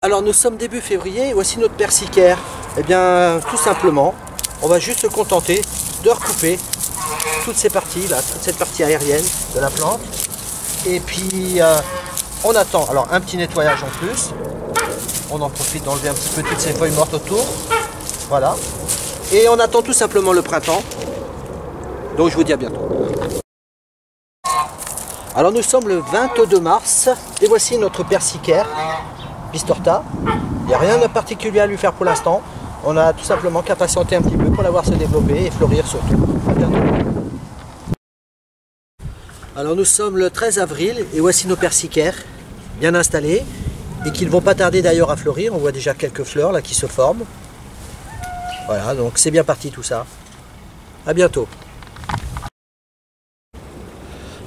Alors nous sommes début février et voici notre persicaire. Eh bien tout simplement, on va juste se contenter de recouper toutes ces parties là, toute cette partie aérienne de la plante. Et puis on attend alors un petit nettoyage en plus. On en profite d'enlever un petit peu toutes ces feuilles mortes autour. Voilà. Et on attend tout simplement le printemps. Donc je vous dis à bientôt. Alors nous sommes le 22 mars et voici notre persicaire Bistorta. Il n'y a rien de particulier à lui faire pour l'instant. On a tout simplement qu'à patienter un petit peu pour la voir se développer et fleurir surtout. À bientôt. Alors nous sommes le 13 avril et voici nos persicaires bien installés et qui ne vont pas tarder d'ailleurs à fleurir. On voit déjà quelques fleurs là qui se forment. Voilà, donc c'est bien parti tout ça. À bientôt.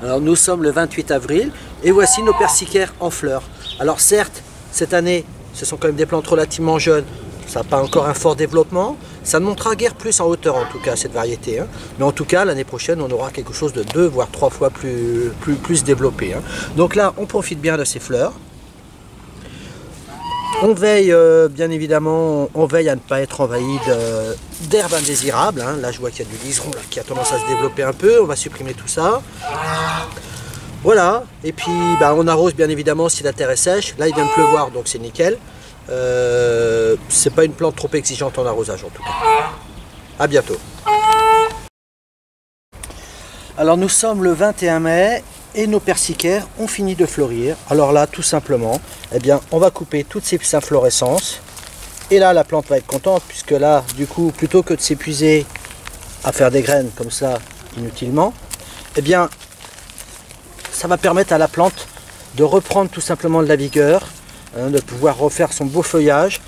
Alors nous sommes le 28 avril et voici nos persicaires en fleurs. Alors certes, cette année, ce sont quand même des plantes relativement jeunes. Ça n'a pas encore un fort développement. Ça ne montera guère plus en hauteur en tout cas cette variété. Hein. Mais en tout cas, l'année prochaine, on aura quelque chose de 2 voire 3 fois plus développé. Hein. Donc là, on profite bien de ces fleurs. On veille, bien évidemment, on veille à ne pas être envahi d'herbes indésirables. Hein. Là, je vois qu'il y a du liseron là, qui a tendance à se développer un peu. On va supprimer tout ça. Voilà. Et puis, bah, on arrose bien évidemment si la terre est sèche. Là, il vient de pleuvoir, donc c'est nickel. C'est pas une plante trop exigeante en arrosage, en tout cas. À bientôt. Alors, nous sommes le 21 mai. Et nos persicaires ont fini de fleurir. Alors là, tout simplement, eh bien, on va couper toutes ces inflorescences. Et là, la plante va être contente, puisque là, du coup, plutôt que de s'épuiser à faire des graines comme ça, inutilement, eh bien, ça va permettre à la plante de reprendre tout simplement de la vigueur, hein, de pouvoir refaire son beau feuillage.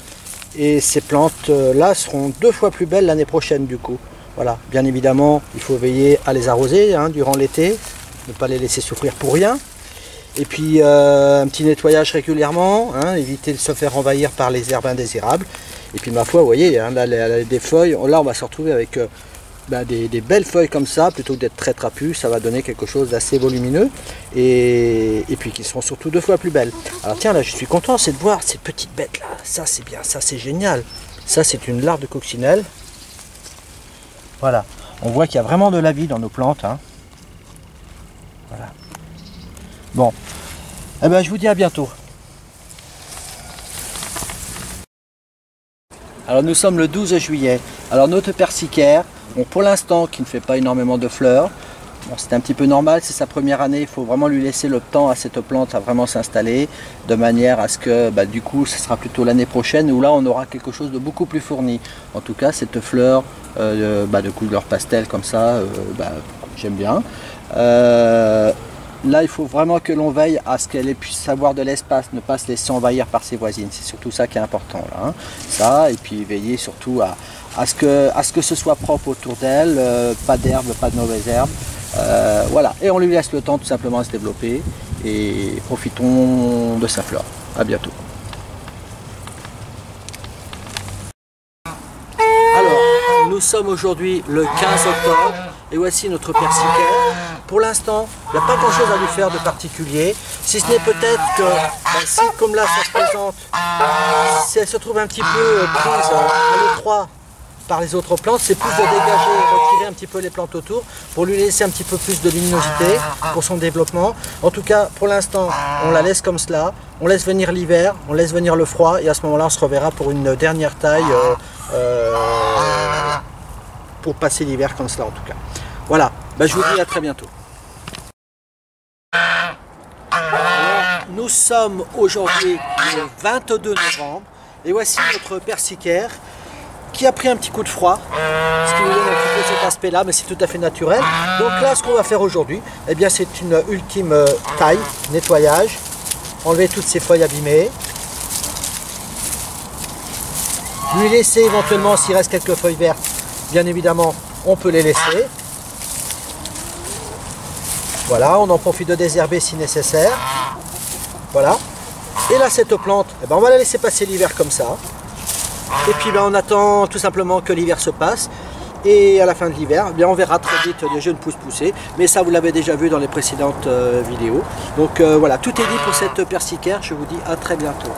Et ces plantes-là seront 2 fois plus belles l'année prochaine, du coup. Voilà, bien évidemment, il faut veiller à les arroser hein, durant l'été. Ne pas les laisser souffrir pour rien. Et puis un petit nettoyage régulièrement, hein, éviter de se faire envahir par les herbes indésirables. Et puis ma foi, vous voyez, hein, là, des feuilles, là on va se retrouver avec des belles feuilles comme ça, plutôt que d'être très trapues, ça va donner quelque chose d'assez volumineux. Et puis qui seront surtout 2 fois plus belles. Alors tiens, là je suis content, c'est de voir ces petites bêtes là, ça c'est bien, ça c'est génial. Ça c'est une larve de coccinelle. Voilà, on voit qu'il y a vraiment de la vie dans nos plantes. Hein. Voilà. Bon, eh ben, je vous dis à bientôt. Alors nous sommes le 12 juillet. Alors notre persicaire, bon, pour l'instant qui ne fait pas énormément de fleurs, bon, c'est un petit peu normal, c'est sa première année, il faut vraiment lui laisser le temps à cette plante à vraiment s'installer, de manière à ce que du coup ce sera plutôt l'année prochaine où là on aura quelque chose de beaucoup plus fourni. En tout cas cette fleur de couleur pastel comme ça, j'aime bien. Là il faut vraiment que l'on veille à ce qu'elle puisse avoir de l'espace, ne pas se laisser envahir par ses voisines, c'est surtout ça qui est important là, hein. Ça, et puis veiller surtout à ce que ce soit propre autour d'elle, pas d'herbe, pas de mauvaises herbes, voilà, et on lui laisse le temps tout simplement à se développer et profitons de sa fleur. À bientôt. Nous sommes aujourd'hui le 15 octobre et voici notre persicaire. Pour l'instant, il n'y a pas grand chose à lui faire de particulier, si ce n'est peut-être que si comme là ça se présente, si elle se trouve un petit peu prise à l'étroit par les autres plantes, c'est plus de dégager, retirer un petit peu les plantes autour pour lui laisser un petit peu plus de luminosité pour son développement. En tout cas, pour l'instant, on la laisse comme cela, on laisse venir l'hiver, on laisse venir le froid et à ce moment-là, on se reverra pour une dernière taille pour passer l'hiver comme cela en tout cas. Voilà, je vous dis à très bientôt. Alors, nous sommes aujourd'hui le 22 novembre et voici notre persicaire qui a pris un petit coup de froid, ce qui nous donne un petit peu cet aspect là, mais c'est tout à fait naturel. Donc là ce qu'on va faire aujourd'hui, eh bien c'est une ultime taille, nettoyage, enlever toutes ces feuilles abîmées, lui laisser éventuellement s'il reste quelques feuilles vertes, bien évidemment on peut les laisser. Voilà, on en profite de désherber si nécessaire. Voilà. Et là cette plante, on va la laisser passer l'hiver comme ça. Et puis on attend tout simplement que l'hiver se passe. Et à la fin de l'hiver, eh bien on verra très vite les jeunes pousses pousser. Mais ça, vous l'avez déjà vu dans les précédentes vidéos. Donc voilà, tout est dit pour cette persicaire. Je vous dis à très bientôt.